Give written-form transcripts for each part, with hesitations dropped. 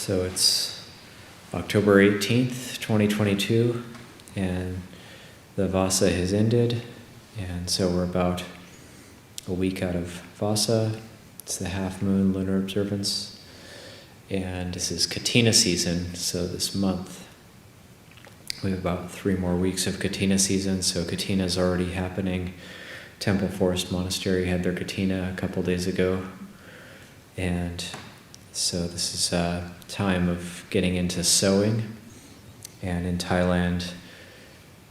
So it's October 18th, 2022, and the Vasa has ended, and so we're about a week out of Vasa. It's the half-moon lunar observance, and this is Katina season, so this month we have about 3 more weeks of Katina season, so Katina is already happening. Temple Forest Monastery had their Katina a couple days ago, and so this is a time of getting into sowing. And in Thailand,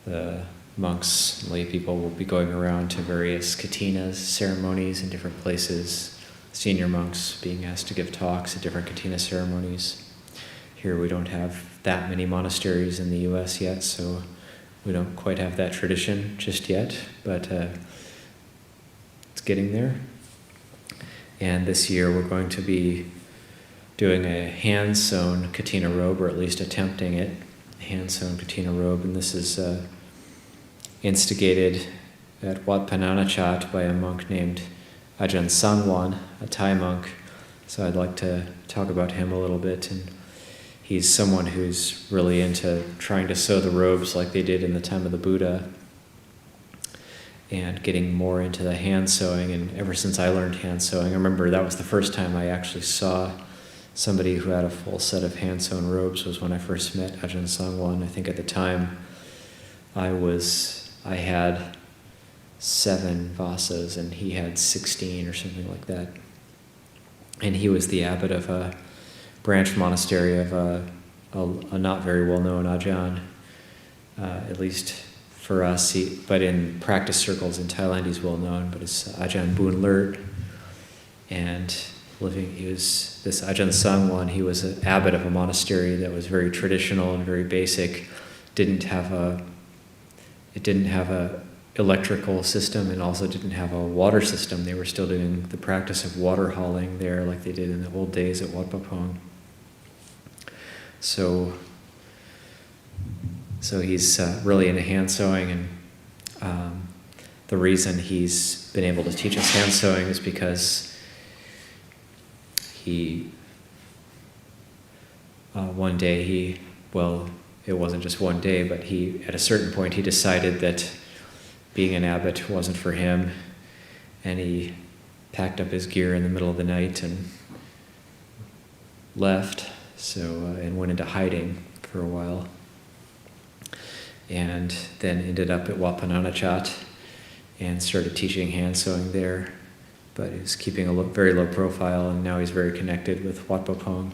the monks, lay people will be going around to various Katinas ceremonies in different places. Senior monks being asked to give talks at different Katina ceremonies. Here we don't have that many monasteries in the US yet, so we don't quite have that tradition just yet, but it's getting there. And this year we're going to be doing a hand-sewn Katina robe, or at least attempting it, hand-sewn Katina robe, and this is instigated at Wat Pananachat by a monk named Ajahn Ñāṇiko, a Thai monk. So I'd like to talk about him a little bit, and he's someone who's really into trying to sew the robes like they did in the time of the Buddha, and getting more into the hand sewing. And ever since I learned hand sewing, I remember that was the first time I actually saw somebody who had a full set of hand-sewn robes was when I first met Ajahn Ñāṇiko. I think at the time I had 7 vasas and he had 16 or something like that. And he was the abbot of a branch monastery of a not very well-known Ajahn, at least for us. But in practice circles in Thailand he's well-known, but it's Ajahn Boonlert. And this Ajahn Ñāṇiko, he was an abbot of a monastery that was very traditional and very basic. It didn't have a electrical system, and also didn't have a water system. They were still doing the practice of water hauling there like they did in the old days at Wat Pah. So he's really into hand sewing, and the reason he's been able to teach us hand sewing is because one day it wasn't just one day, but at a certain point he decided that being an abbot wasn't for him, and he packed up his gear in the middle of the night and left, and went into hiding for a while, and then ended up at Wat Pananachat and started teaching hand sewing there. But he's keeping a very low profile, and now he's very connected with Wat Pah.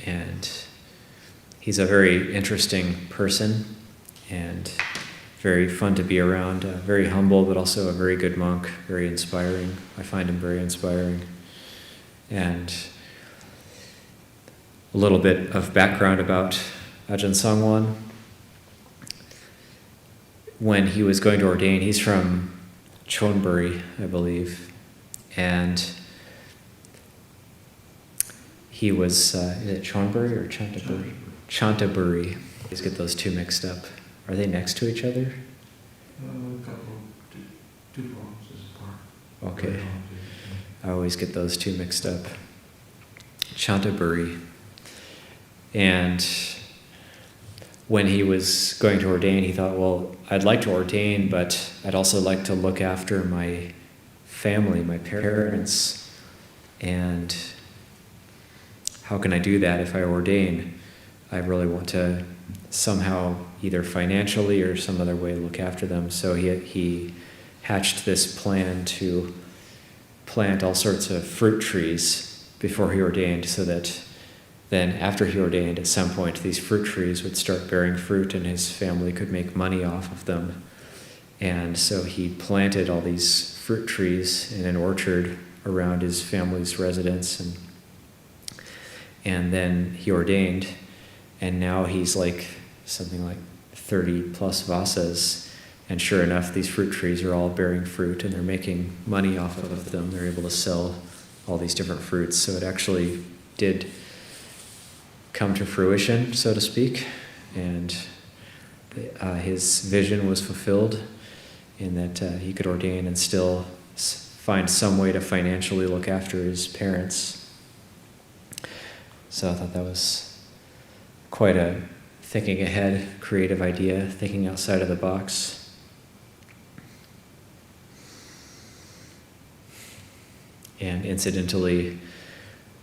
And he's a very interesting person and very fun to be around, very humble, but also a very good monk, very inspiring. I find him very inspiring. And a little bit of background about Ajahn Ñāṇiko. When he was going to ordain, he's from Chonburi, I believe, and he was, is it Chonburi or Chantaburi? Chantaburi. Please get those two mixed up. Are they next to each other? A couple, 2 provinces apart. Okay. I always get those two mixed up. Chantaburi. And when he was going to ordain, he thought, well, I'd like to ordain, but I'd also like to look after my family, my parents, and how can I do that if I ordain? I really want to somehow, either financially or some other way, look after them. So he hatched this plan to plant all sorts of fruit trees before he ordained, so that then after he ordained, at some point, these fruit trees would start bearing fruit and his family could make money off of them. And so he planted all these fruit trees in an orchard around his family's residence, and then he ordained, and now he's something like 30 plus vasas, and sure enough, these fruit trees are all bearing fruit and they're making money off of them. They're able to sell all these different fruits. So it actually did come to fruition, so to speak, and his vision was fulfilled in that he could ordain and still find some way to financially look after his parents So I thought that was quite a thinking ahead, creative idea, thinking outside of the box. And incidentally,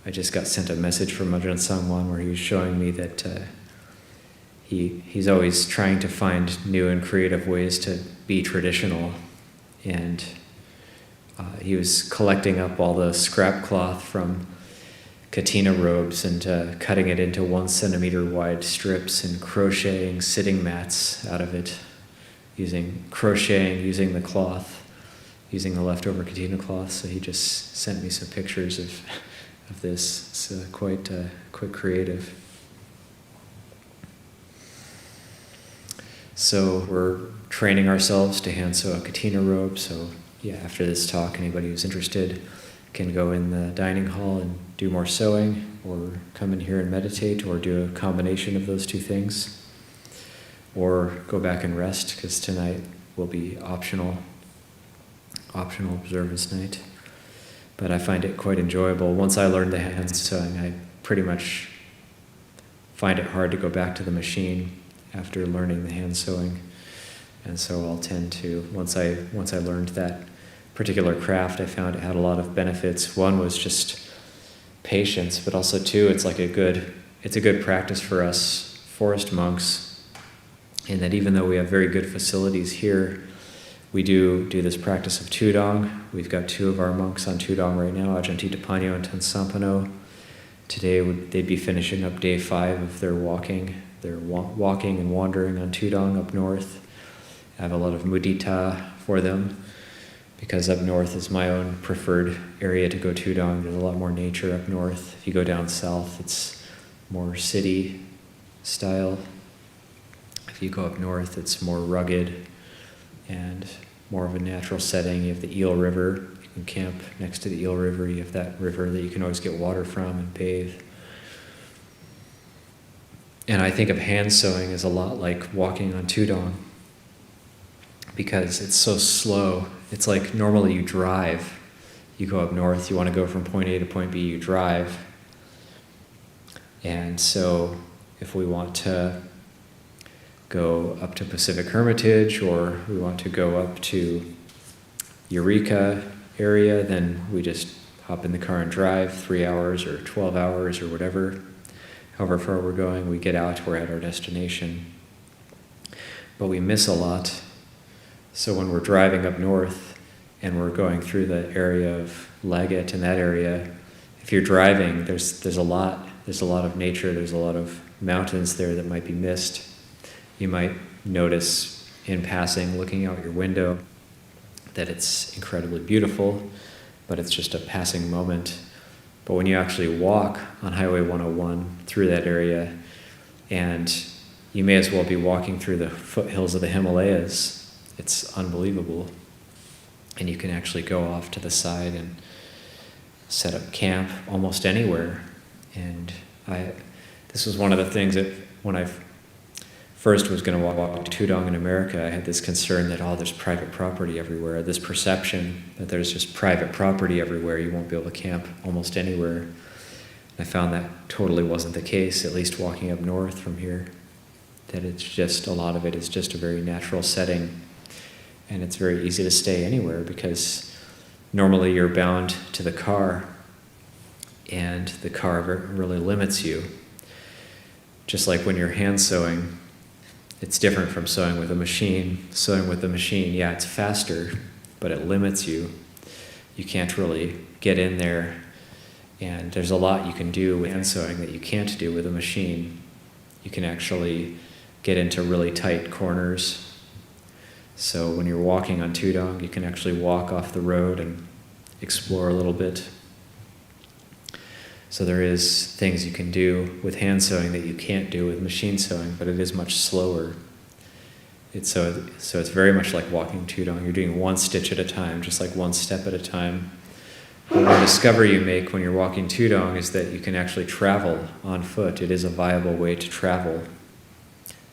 I just got sent a message from Ajahn Sangwan where he was showing me that he's always trying to find new and creative ways to be traditional. And he was collecting up all the scrap cloth from katina robes and cutting it into 1 centimeter wide strips and crocheting sitting mats out of it, using the cloth, using the leftover katina cloth. So he just sent me some pictures of this. It's quite creative. So we're training ourselves to hand sew a katina robe. So yeah, after this talk, anybody who's interested can go in the dining hall and do more sewing, or come in here and meditate, or do a combination of those two things, or go back and rest, because tonight will be optional observance night. But I find it quite enjoyable. Once I learned the hand sewing, I pretty much find it hard to go back to the machine after learning the hand sewing. And so I'll tend to, once I learned that particular craft, I found it had a lot of benefits. One was just patience, but also two, it's a good practice for us forest monks, in that even though we have very good facilities here, we do this practice of Tudong. We've got 2 of our monks on Tudong right now, Ajahn Titapanyo and Tansampano. Today they'd be finishing up day 5 of their walking. They're walking and wandering on Tudong up north. I have a lot of mudita for them, because up north is my own preferred area to go Tudong. There's a lot more nature up north. If you go down south, it's more city style. If you go up north, it's more rugged and more of a natural setting. You have the Eel River. You can camp next to the Eel River. You have that river that you can always get water from and bathe. And I think of hand sewing as a lot like walking on Tudong, because it's so slow. It's like normally you drive. You go up north, you want to go from point A to point B, you drive. And so if we want to go up to Pacific Hermitage, or we want to go up to Eureka area, then we just hop in the car and drive 3 hours or 12 hours or whatever. However far we're going, we get out, we're at our destination. But we miss a lot. So when we're driving up north and we're going through the area of Leggett and that area, if you're driving, there's a lot of nature, there's a lot of mountains there that might be missed. You might notice in passing, looking out your window, that it's incredibly beautiful, but it's just a passing moment. But when you actually walk on Highway 101 through that area, and you may as well be walking through the foothills of the Himalayas, it's unbelievable. And you can actually go off to the side and set up camp almost anywhere. And this was one of the things that when I first was going to walk to Tudong in America, I had this concern that, there's private property everywhere, this perception that there's just private property everywhere, you won't be able to camp almost anywhere. I found that totally wasn't the case, at least walking up north from here, that it's just, a lot of it is just a very natural setting, and it's very easy to stay anywhere, because normally you're bound to the car, and the car really limits you. Just like when you're hand sewing, it's different from sewing with a machine. Sewing with a machine, yeah, it's faster, but it limits you. You can't really get in there, and there's a lot you can do with hand sewing that you can't do with a machine. You can actually get into really tight corners. So when you're walking on Tudong, you can actually walk off the road and explore a little bit. So there is things you can do with hand sewing that you can't do with machine sewing, but it is much slower. So it's very much like walking Tudong. You're doing one stitch at a time, just like one step at a time. But one discovery you make when you're walking Tudong is that you can actually travel on foot. It is a viable way to travel.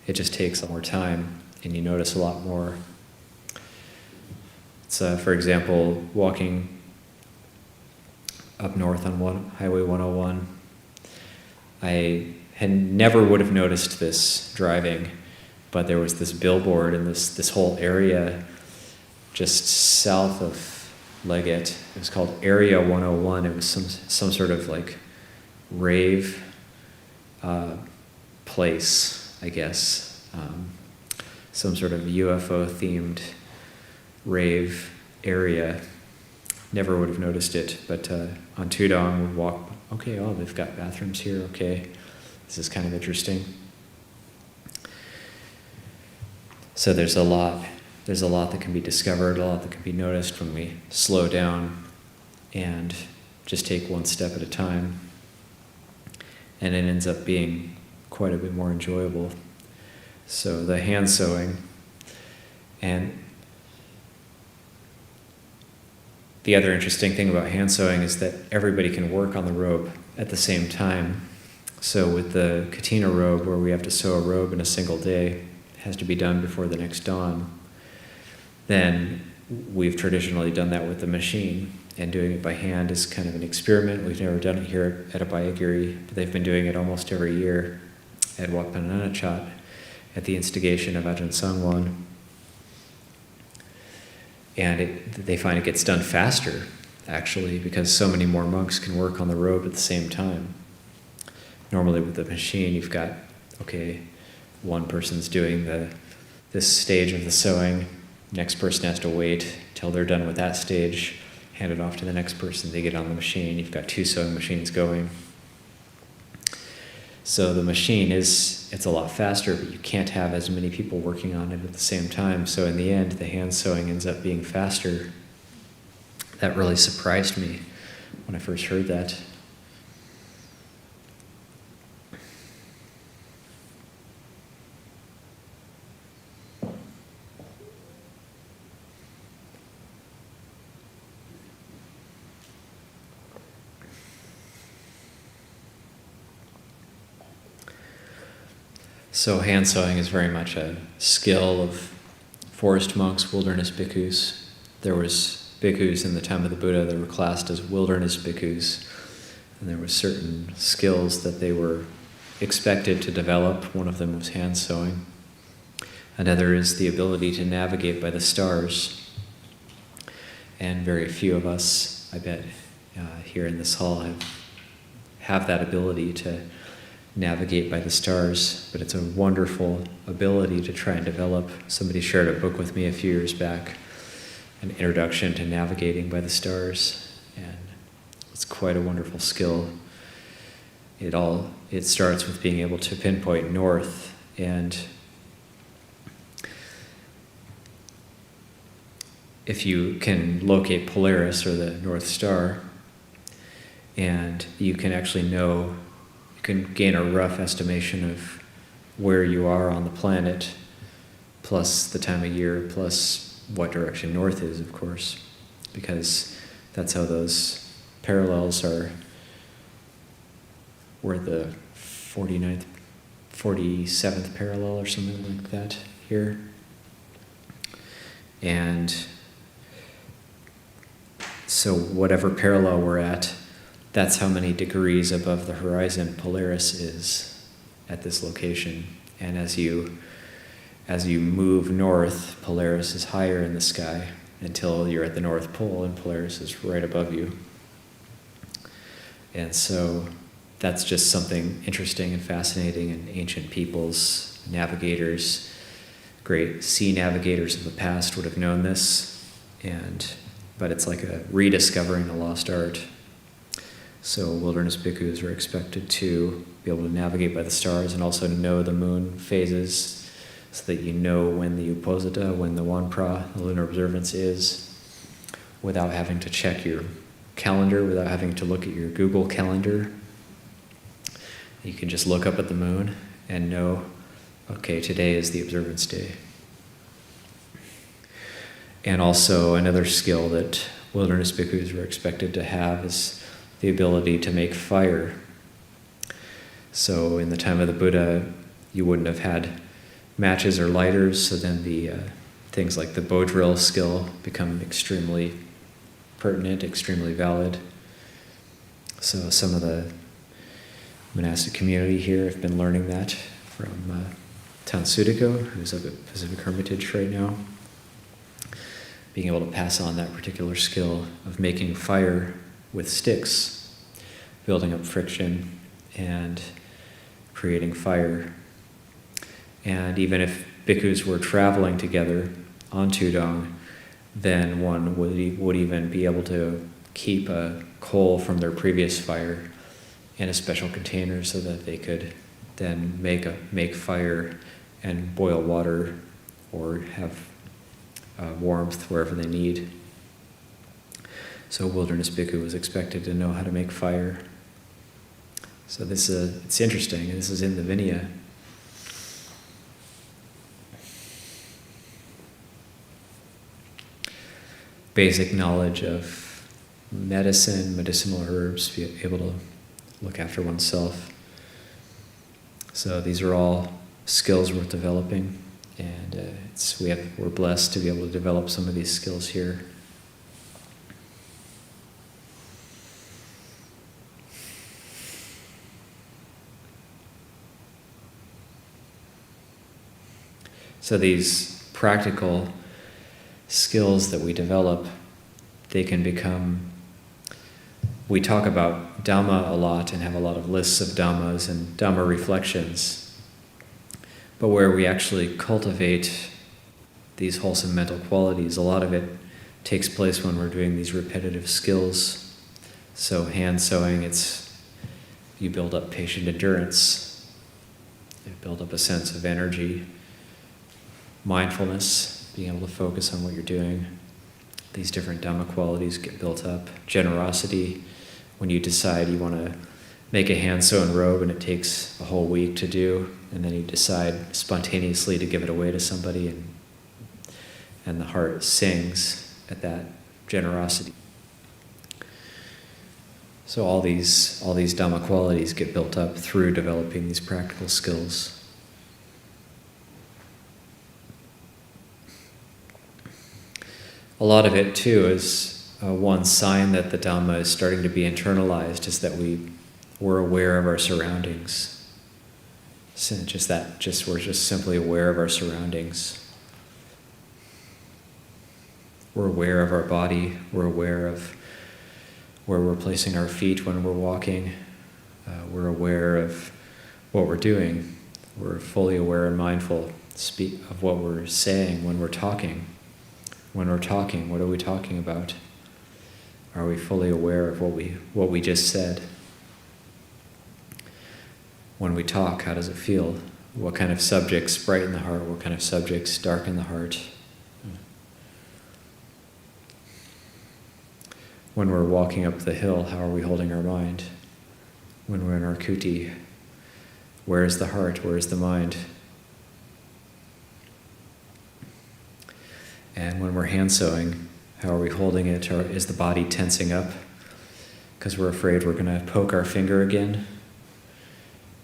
It just takes a lot more time, and you notice a lot more. It's, for example, walking up north on Highway 101. I had never would have noticed this driving, but there was this billboard in this whole area just south of Leggett. It was called Area 101. It was some sort of like rave place, I guess. Some sort of UFO-themed rave area. Never would have noticed it, but on Tudong, we'd walk, okay, oh, they've got bathrooms here, okay. This is kind of interesting. So there's a lot that can be discovered, a lot that can be noticed when we slow down and just take one step at a time. And it ends up being quite a bit more enjoyable. So the hand sewing, and the other interesting thing about hand sewing is that everybody can work on the robe at the same time. So with the Katina robe, where we have to sew a robe in a single day, it has to be done before the next dawn, then we've traditionally done that with the machine. And doing it by hand is kind of an experiment. We've never done it here at Abhayagiri, but they've been doing it almost every year at Wat Pah Nanachat at the instigation of Ajahn Sangwan. And they find it gets done faster, actually, because so many more monks can work on the robe at the same time. Normally with the machine, you've got, okay, one person's doing this stage of the sewing, next person has to wait till they're done with that stage, hand it off to the next person, they get on the machine, you've got two sewing machines going. So the machine it's a lot faster, but you can't have as many people working on it at the same time. So in the end, the hand sewing ends up being faster. That really surprised me when I first heard that. So hand sewing is very much a skill of forest monks, wilderness bhikkhus. There was bhikkhus in the time of the Buddha that were classed as wilderness bhikkhus, and there were certain skills that they were expected to develop. One of them was hand sewing. Another is the ability to navigate by the stars. And very few of us, I bet, here in this hall have that ability to navigate by the stars, but it's a wonderful ability to try and develop. Somebody shared a book with me a few years back, An Introduction to Navigating by the Stars, and it's quite a wonderful skill. It starts with being able to pinpoint north, and if you can locate Polaris, or the North Star, and you can actually know, you can gain a rough estimation of where you are on the planet, plus the time of year, plus what direction north is, of course, because that's how those parallels were the 47th parallel or something like that here. And so whatever parallel we're at, that's how many degrees above the horizon Polaris is at this location. And as you move north, Polaris is higher in the sky until you're at the North Pole and Polaris is right above you. And so that's just something interesting and fascinating, and ancient peoples, navigators, great sea navigators of the past would have known this, but it's like a rediscovering a lost art. So wilderness bhikkhus are expected to be able to navigate by the stars and also know the moon phases, so that you know when the Uposita, when the Wanpra, the lunar observance is, without having to check your calendar, without having to look at your Google calendar. You can just look up at the moon and know, okay, today is the observance day. And also another skill that wilderness bhikkhus were expected to have is the ability to make fire. So in the time of the Buddha, you wouldn't have had matches or lighters, so then the things like the bow drill skill become extremely pertinent, extremely valid. So some of the monastic community here have been learning that from Tansudiko, who's up at Pacific Hermitage right now. Being able to pass on that particular skill of making fire with sticks, building up friction and creating fire. And even if bhikkhus were traveling together on Tudong, then one would even be able to keep a coal from their previous fire in a special container so that they could then make fire and boil water or have warmth wherever they need. So wilderness bhikkhu was expected to know how to make fire. So it's interesting. This is in the Vinaya. Basic knowledge of medicine, medicinal herbs, be able to look after oneself. So these are all skills worth developing, and we're blessed to be able to develop some of these skills here. So these practical skills that we develop, they can become, we talk about Dhamma a lot and have a lot of lists of Dhammas and Dhamma reflections, but where we actually cultivate these wholesome mental qualities, a lot of it takes place when we're doing these repetitive skills. So hand sewing, you build up patient endurance, you build up a sense of energy, mindfulness, being able to focus on what you're doing. These different Dhamma qualities get built up. Generosity, when you decide you want to make a hand-sewn robe and it takes a whole week to do, and then you decide spontaneously to give it away to somebody, and the heart sings at that generosity. So all these Dhamma qualities get built up through developing these practical skills. A lot of it, too, is one sign that the Dhamma is starting to be internalized, is that we're aware of our surroundings. We're just simply aware of our surroundings. We're aware of our body. We're aware of where we're placing our feet when we're walking. We're aware of what we're doing. We're fully aware and mindful of what we're saying when we're talking. When we're talking, what are we talking about? Are we fully aware of what we just said? When we talk, how does it feel? What kind of subjects brighten the heart? What kind of subjects darken the heart? When we're walking up the hill, how are we holding our mind? When we're in our kuti, where is the heart? Where is the mind? And when we're hand sewing, how are we holding it? Or is the body tensing up because we're afraid we're going to poke our finger again?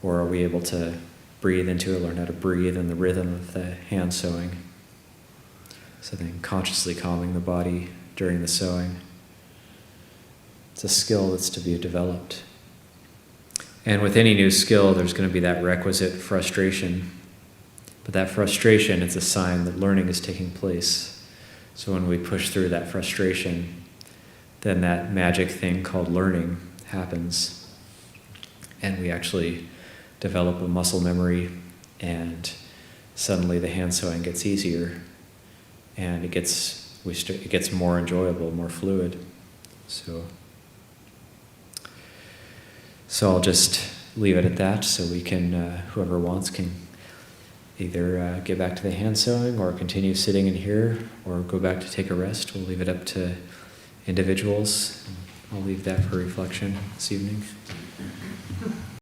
Or are we able to breathe into it, learn how to breathe in the rhythm of the hand sewing? So then consciously calming the body during the sewing. It's a skill that's to be developed. And with any new skill, there's going to be that requisite frustration. But that frustration is a sign that learning is taking place. So when we push through that frustration, then that magic thing called learning happens. And we actually develop a muscle memory, and suddenly the hand sewing gets easier, and it gets more enjoyable, more fluid. So I'll just leave it at that, so we can, whoever wants can either get back to the hand sewing or continue sitting in here or go back to take a rest. We'll leave it up to individuals. I'll leave that for reflection this evening.